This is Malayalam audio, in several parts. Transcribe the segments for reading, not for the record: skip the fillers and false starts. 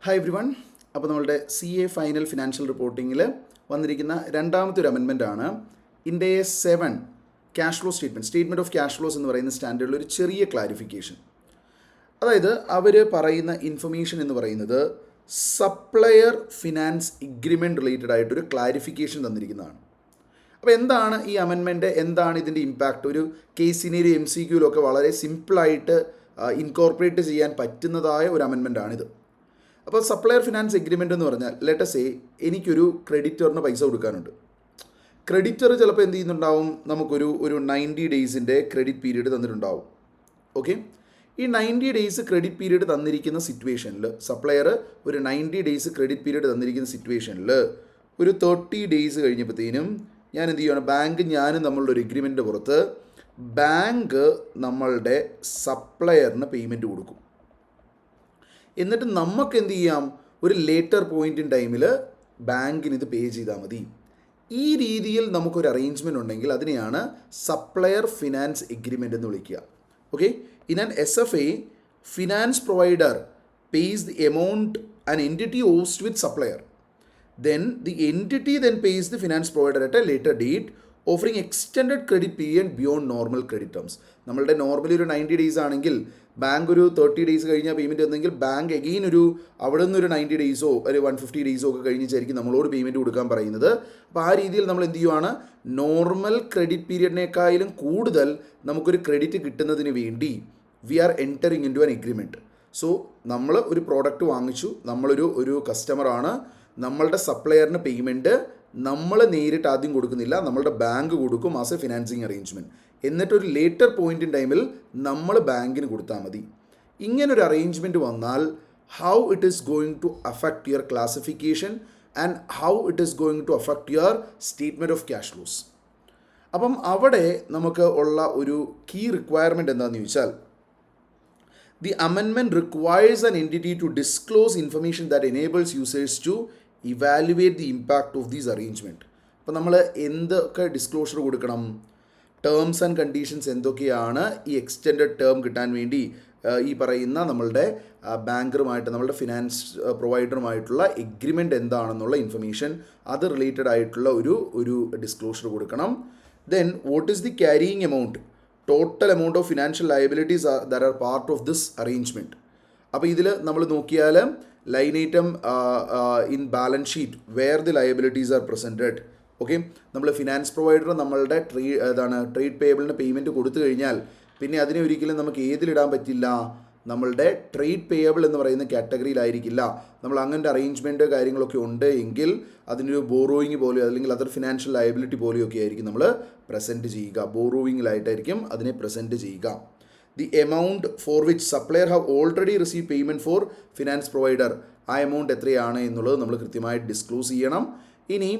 Hi every one. അപ്പോൾ നമ്മളുടെ CA ഫൈനൽ ഫിനാൻഷ്യൽ റിപ്പോർട്ടിങ്ങിൽ വന്നിരിക്കുന്ന രണ്ടാമത്തെ ഒരു അമെൻമെൻ്റാണ് Ind AS 7 cash flow statement of cash flows എന്ന് പറയുന്ന സ്റ്റാൻഡേർഡിൽ ഒരു ചെറിയ ക്ലാരിഫിക്കേഷൻ. അതായത് അവർ പറയുന്ന ഇൻഫർമേഷൻ എന്ന് പറയുന്നത് സപ്ലയർ ഫിനാൻസ് എഗ്രിമെൻറ്റ് റിലേറ്റഡ് ആയിട്ടൊരു ക്ലാരിഫിക്കേഷൻ തന്നിരിക്കുന്നതാണ്. അപ്പോൾ എന്താണ് ഈ അമെൻമെൻറ്റ്, എന്താണ് ഇതിൻ്റെ ഇമ്പാക്റ്റ്? ഒരു കേസിനൊരു MCQയിലൊക്കെ വളരെ സിമ്പിളായിട്ട് ഇൻകോർപ്പറേറ്റ് ചെയ്യാൻ പറ്റുന്നതായ ഒരു അമെൻമെൻറ്റാണിത്. അപ്പോൾ സപ്ലയർ ഫിനാൻസ് എഗ്രിമെൻ്റ് എന്ന് പറഞ്ഞാൽ ലെറ്റസ് എനിക്കൊരു ക്രെഡിറ്ററിന് പൈസ കൊടുക്കാനുണ്ട്. ക്രെഡിറ്റർ ചിലപ്പോൾ എന്ത് ചെയ്യുന്നുണ്ടാവും, നമുക്കൊരു 90 ഡേയ്സിൻ്റെ ക്രെഡിറ്റ് പീരീഡ് തന്നിട്ടുണ്ടാവും. ഓക്കെ, ഈ 90 ഡേയ്സ് ക്രെഡിറ്റ് പീരീഡ് തന്നിരിക്കുന്ന സിറ്റുവേഷനിൽ സപ്ലയർ ഒരു 90 ഡേയ്സ് ക്രെഡിറ്റ് പീരീഡ് തന്നിരിക്കുന്ന സിറ്റുവേഷനിൽ ഒരു 30 ഡേയ്സ് കഴിഞ്ഞപ്പോഴത്തേനും ഞാൻ എന്ത് ചെയ്യുകയാണ്, ഞാനും നമ്മളുടെ ഒരു എഗ്രിമെൻ്റ് പുറത്ത് ബാങ്ക് നമ്മളുടെ സപ്ലയറിന് പേയ്മെൻറ്റ് കൊടുക്കും. എന്നിട്ട് നമുക്ക് എന്ത് ചെയ്യാം, ഒരു ലേറ്റർ പോയിൻ്റ് ഇൻ ടൈമിൽ ബാങ്കിന് ഇത് പേ ചെയ്താൽ മതി. ഈ രീതിയിൽ നമുക്കൊരു അറേഞ്ച്മെൻറ്റ് ഉണ്ടെങ്കിൽ അതിനെയാണ് സപ്ലയർ ഫിനാൻസ് എഗ്രിമെൻ്റ് എന്ന് വിളിക്കുക. Okay, in an SFA finance provider pays the amount an entity owes with supplier. Then the entity then pays the finance provider at a later date, offering extended credit period beyond normal credit terms. നമ്മളുടെ നോർമലി ഒരു 90 ഡേയ്സ് ആണെങ്കിൽ ബാങ്ക് ഒരു 30 ഡേയ്സ് കഴിഞ്ഞാൽ പേയ്മെൻറ്റ് തന്നെങ്കിൽ ബാങ്ക് എഗെയിൻ അവിടെ നിന്നൊരു 90 ഡേയ്സോ ഒരു 150 ഡേയ്സോ ഒക്കെ കഴിഞ്ഞിട്ടായിരിക്കും നമ്മളോട് പേയ്മെൻറ്റ് കൊടുക്കാൻ പറയുന്നത്. അപ്പോൾ ആ രീതിയിൽ നമ്മൾ എന്ത് ചെയ്യുവാണ്, നോർമൽ ക്രെഡിറ്റ് പീരിയഡിനേക്കാളും കൂടുതൽ നമുക്കൊരു ക്രെഡിറ്റ് കിട്ടുന്നതിന് വേണ്ടി we are entering in to an agreement. So നമ്മൾ ഒരു പ്രോഡക്റ്റ് വാങ്ങിച്ചു, നമ്മളൊരു കസ്റ്റമറാണ്, നമ്മളുടെ സപ്ലയറിന് പേയ്മെൻറ്റ് നമ്മൾ നേരിട്ട് ആദ്യം കൊടുക്കുന്നില്ല, നമ്മളുടെ ബാങ്ക് കൊടുക്കും ആസ് എ ഫിനാൻസിങ് അറേഞ്ച്മെൻറ്റ്. എന്നിട്ടൊരു ലേറ്റർ പോയിൻ്റ് ഇൻ ടൈമിൽ നമ്മൾ ബാങ്കിന് കൊടുത്താൽ മതി. ഇങ്ങനൊരു അറേഞ്ച്മെൻറ്റ് വന്നാൽ how it is going to affect your classification and how it is going to affect your statement of cash flows. അപ്പം അവിടെ നമുക്ക് ഉള്ള ഒരു കീ റിക്വയർമെൻറ്റ് എന്താണെന്ന് ചോദിച്ചാൽ, the amendment requires an entity to disclose information that enables users to evaluate the impact of these arrangement. അപ്പോൾ നമ്മൾ എന്തൊക്കെ ഡിസ്ക്ലോഷർ കൊടുക്കണം, ടേംസ് ആൻഡ് കണ്ടീഷൻസ് എന്തൊക്കെയാണ് ഈ എക്സ്റ്റെൻഡഡ് ടേം കിട്ടാൻ വേണ്ടി ഈ പറയുന്ന നമ്മളുടെ ബാങ്കറുമായിട്ട് നമ്മളുടെ ഫിനാൻസ് പ്രൊവൈഡറുമായിട്ടുള്ള എഗ്രിമെൻ്റ് എന്താണെന്നുള്ള ഇൻഫർമേഷൻ അത് റിലേറ്റഡ് ആയിട്ടുള്ള ഒരു ഡിസ്ക്ലോഷർ കൊടുക്കണം. Then what is the carrying amount, total amount of financial liabilities that are part of this arrangement. അപ്പോൾ ഇതിൽ നമ്മൾ നോക്കിയാൽ line item in balance sheet where the liabilities are presented. Okay, നമ്മൾ ഫിനാൻസ് പ്രൊവൈഡർ നമ്മളുടെ ട്രേഡ് പേയബിളിന് പേയ്മെൻറ്റ് കൊടുത്തു കഴിഞ്ഞാൽ പിന്നെ അതിനെ ഒരിക്കലും നമുക്ക് ഏതിലിടാൻ പറ്റില്ല, നമ്മളുടെ ട്രേഡ് പേയബിൾ എന്ന് പറയുന്ന കാറ്റഗറിയിലായിരിക്കില്ല. നമ്മൾ അങ്ങനത്തെ അറേഞ്ച്മെൻറ്റ് കാര്യങ്ങളൊക്കെ ഉണ്ട് എങ്കിൽ അതിനൊരു ബോറോയിങ് പോലെയോ അല്ലെങ്കിൽ അതൊരു ഫിനാൻഷ്യൽ ലയബിലിറ്റി പോലെയൊക്കെ ആയിരിക്കും നമ്മൾ പ്രസൻറ്റ് ചെയ്യുക, ബോറോയിങ്ങിലായിട്ടായിരിക്കും അതിനെ പ്രസൻറ്റ് ചെയ്യുക. The amount for which supplier have already receive payment for finance provider, ആ എമൗണ്ട് എത്രയാണ് എന്നുള്ളത് നമ്മൾ കൃത്യമായിട്ട് ഡിസ്ക്ലോസ് ചെയ്യണം. ഇനി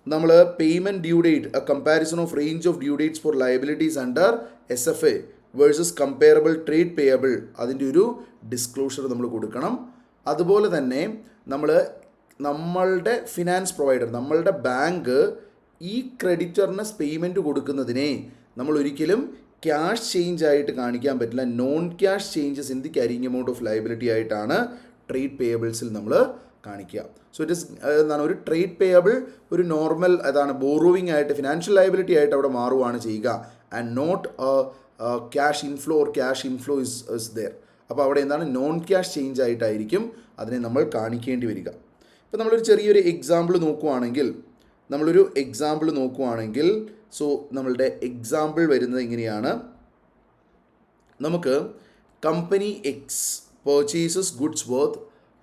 നമ്മൾ payment due date, a comparison of range of due dates for liabilities under SFA versus comparable trade payable, അതിൻ്റെ ഒരു ഡിസ്ക്ലോഷർ നമ്മൾ കൊടുക്കണം. അതുപോലെ തന്നെ നമ്മളുടെ ഫിനാൻസ് പ്രൊവൈഡർ, നമ്മളുടെ ബാങ്ക് ഈ ക്രെഡിറ്ററിന് പേയ്മെൻറ്റ് കൊടുക്കുന്നതിനെ നമ്മൾ ഒരിക്കലും ക്യാഷ് ചേഞ്ച് ആയിട്ട് കാണിക്കാൻ പറ്റില്ല. Non cash changes in the carrying amount of liability ആയിട്ടാണ് ട്രേഡ് പേയബിൾസിൽ നമ്മൾ കാണിക്കുക. സോ ഇറ്റ് ഇസ് എന്താണ്, ഒരു ട്രേഡ് പേയബിൾ ഒരു നോർമൽ ബോറോവിങ് ആയിട്ട് ഫിനാൻഷ്യൽ ലയബിലിറ്റി ആയിട്ട് അവിടെ മാറുകയാണ് ചെയ്യുക, and not cash inflow or cash inflow is there. അപ്പോൾ അവിടെ നോൺ ക്യാഷ് ചേഞ്ച് ആയിട്ടായിരിക്കും അതിനെ നമ്മൾ കാണിക്കേണ്ടി വരിക. ഇപ്പോൾ നമ്മളൊരു ചെറിയൊരു എക്സാമ്പിൾ നോക്കുവാണെങ്കിൽ സോ നമ്മളുടെ എക്സാമ്പിൾ വരുന്നത് ഇങ്ങനെയാണ്. നമുക്ക് company X purchases goods worth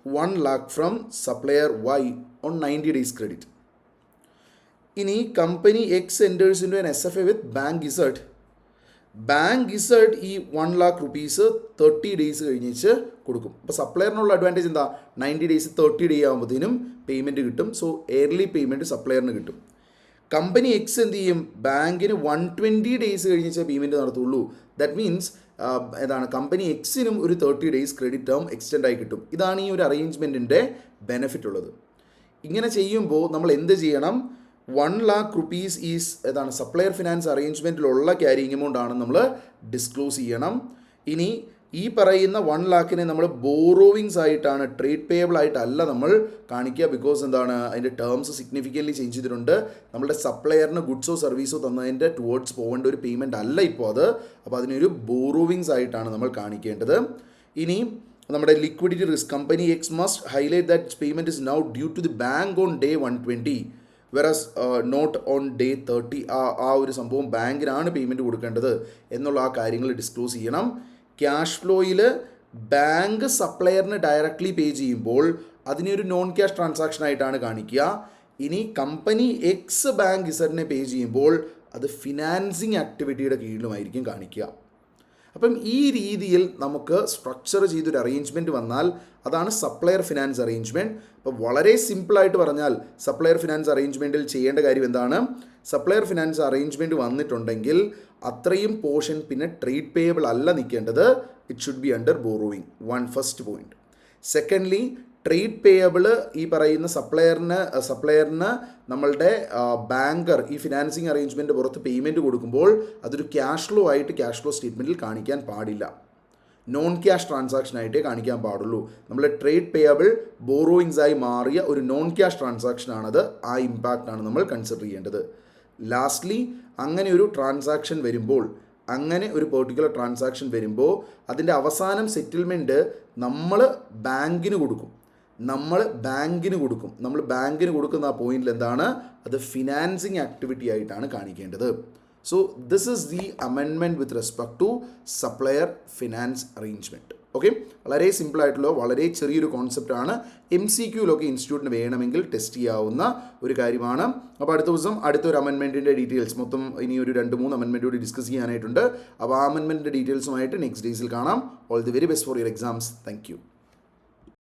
1 lakh from supplier Y on 90 days credit. ഇനി company X enters into an SFA with bank Z. Bank Z ഈ 1 lakh rupees 30 ഡേയ്സ് കഴിഞ്ഞിട്ട് കൊടുക്കും. അപ്പോൾ സപ്ലയറിനുള്ള അഡ്വാൻറ്റേജ് എന്താ, 90 ഡേയ്സ് 30 ഡേ ആകുമ്പോഴത്തേനും പേയ്മെൻറ്റ് കിട്ടും. സോ എയർലി പേയ്മെൻറ്റ് സപ്ലയറിന് കിട്ടും. കമ്പനി എക്സ് എന്ത് ചെയ്യും, ബാങ്കിന് 120 ഡേയ്സ് കഴിഞ്ഞിട്ടേ പേയ്മെൻറ്റ് നടത്തുള്ളൂ. ദാറ്റ് മീൻസ് കമ്പനി എക്സിനും ഒരു 30 ഡേയ്സ് ക്രെഡിറ്റ് ടേം എക്സ്റ്റെൻഡ് ആയി കിട്ടും. ഇതാണ് ഈ ഒരു അറേഞ്ച്മെൻറ്റിൻ്റെ ബെനിഫിറ്റ് ഉള്ളത്. ഇങ്ങനെ ചെയ്യുമ്പോൾ നമ്മൾ എന്ത് ചെയ്യണം, 1 lakh rupees is supplier finance അറേഞ്ച്മെൻറ്റിലുള്ള ക്യാരിയിങ് എമൗണ്ട് ആണ് നമ്മൾ ഡിസ്ക്ലോസ് ചെയ്യണം. ഇനി ഈ പറയുന്ന 1 ലാഖിനെ നമ്മൾ ബോറോവിങ്സ് ആയിട്ടാണ്, ട്രേഡ് പേയബിൾ ആയിട്ടല്ല നമ്മൾ കാണിക്കുക. ബിക്കോസ് എന്താണ്, അതിൻ്റെ ടേംസ് സിഗ്നിഫിക്കൻ്റ്ലി ചേഞ്ച് ചെയ്തിട്ടുണ്ട്. നമ്മുടെ സപ്ലയറിന് ഗുഡ്സോ സർവീസോ തന്നതിൻ്റെ ടുവേർഡ്സ് പോകേണ്ട ഒരു പേയ്മെൻറ്റ് അല്ല ഇപ്പോൾ അത്. അപ്പോൾ അതിനൊരു ബോറോവിങ്സ് ആയിട്ടാണ് നമ്മൾ കാണിക്കേണ്ടത്. ഇനി നമ്മുടെ liquidity risk, company X must highlight that payment is now due to the bank on day 120 versus not on day 30. ആ ഒരു സംഭവം ബാങ്കിനാണ് പേയ്മെൻറ്റ് കൊടുക്കേണ്ടത് എന്നുള്ള ആ കാര്യങ്ങൾ ഡിസ്ക്ലോസ് ചെയ്യണം. ക്യാഷ് ഫ്ലോയിൽ ബാങ്ക് സപ്ലയറിന് ഡയറക്റ്റ്ലി പേ ചെയ്യുമ്പോൾ അതിനെ ഒരു നോൺ ക്യാഷ് ട്രാൻസാക്ഷൻ ആയിട്ടാണ് കാണിക്കുക. ഇനി കമ്പനി എക്സ് ബാങ്ക് ഇസഡിനെ പേ ചെയ്യുമ്പോൾ അത് ഫിനാൻസിങ് ആക്ടിവിറ്റിയുടെ കീഴിലുമായിരിക്കും കാണിക്കുക. അപ്പം ഈ രീതിയിൽ നമുക്ക് സ്ട്രക്ചർ ചെയ്തൊരു അറേഞ്ച്മെൻറ്റ് വന്നാൽ അതാണ് സപ്ലയർ ഫിനാൻസ് അറേഞ്ച്മെൻറ്റ്. അപ്പോൾ വളരെ സിമ്പിളായിട്ട് പറഞ്ഞാൽ സപ്ലയർ ഫിനാൻസ് അറേഞ്ച്മെൻറ്റിൽ ചെയ്യേണ്ട കാര്യം എന്താണ്, സപ്ലയർ ഫിനാൻസ് അറേഞ്ച്മെൻറ്റ് വന്നിട്ടുണ്ടെങ്കിൽ അത്രയും പോർഷൻ പിന്നെ ട്രേഡ് പേയബിൾ അല്ല നിൽക്കേണ്ടത്, it should be under borrowing. First point. Secondly, trade payable ഈ പറയുന്ന സപ്ലയറിന് നമ്മളുടെ ബാങ്കർ ഈ ഫിനാൻസിങ് അറേഞ്ച്മെൻറ്റ് പുറത്ത് പേയ്മെൻറ്റ് കൊടുക്കുമ്പോൾ അതൊരു ക്യാഷ് ഫ്ലോ ആയിട്ട് ക്യാഷ് ഫ്ലോ സ്റ്റേറ്റ്മെൻറ്റിൽ കാണിക്കാൻ പാടില്ല. നോൺ ക്യാഷ് ട്രാൻസാക്ഷൻ ആയിട്ടേ കാണിക്കാൻ പാടുള്ളൂ. നമ്മൾ ട്രേഡ് പേയബിൾ ബോറോയിങ്സ് ആയി മാറിയ ഒരു നോൺ ക്യാഷ് ട്രാൻസാക്ഷൻ ആണത്. ആ ഇമ്പാക്റ്റാണ് നമ്മൾ കൺസിഡർ ചെയ്യേണ്ടത്. ലാസ്റ്റ്ലി, അങ്ങനെ ഒരു ട്രാൻസാക്ഷൻ വരുമ്പോൾ, അങ്ങനെ ഒരു പെർട്ടിക്കുലർ ട്രാൻസാക്ഷൻ വരുമ്പോൾ അതിൻ്റെ അവസാനം സെറ്റിൽമെൻറ്റ് നമ്മൾ ബാങ്കിന് കൊടുക്കും. നമ്മൾ ബാങ്കിന് കൊടുക്കുന്ന ആ പോയിന്റിൽ എന്താണ്, അത് ഫിനാൻസിങ് ആക്ടിവിറ്റി ആയിട്ടാണ് കാണിക്കേണ്ടത്. So this is the amendment with respect to supplier finance arrangement. Okay, വളരെ സിമ്പിളായിട്ടുള്ള വളരെ ചെറിയൊരു കോൺസെപ്റ്റാണ്. MCQയിലൊക്കെ ഇൻസ്റ്റിറ്റ്യൂട്ടിന് വേണമെങ്കിൽ ടെസ്റ്റ് ചെയ്യാവുന്ന ഒരു കാര്യമാണ്. അപ്പോൾ അടുത്ത ദിവസം അടുത്തൊരു അമെൻമെൻറ്റിൻ്റെ ഡീറ്റെയിൽസ്, മൊത്തം ഇനി ഒരു 2-3 അമെൻമെൻറ്റ് കൂടി ഡിസ്കസ് ചെയ്യാനായിട്ടുണ്ട്. അപ്പോൾ ആ അമെൻമെൻറ്റിൻ്റെ ഡീറ്റെയിൽസുമായിട്ട് നെക്സ്റ്റ് ഡേയ്സിൽ കാണാം. All the very best for your exams. Thank you.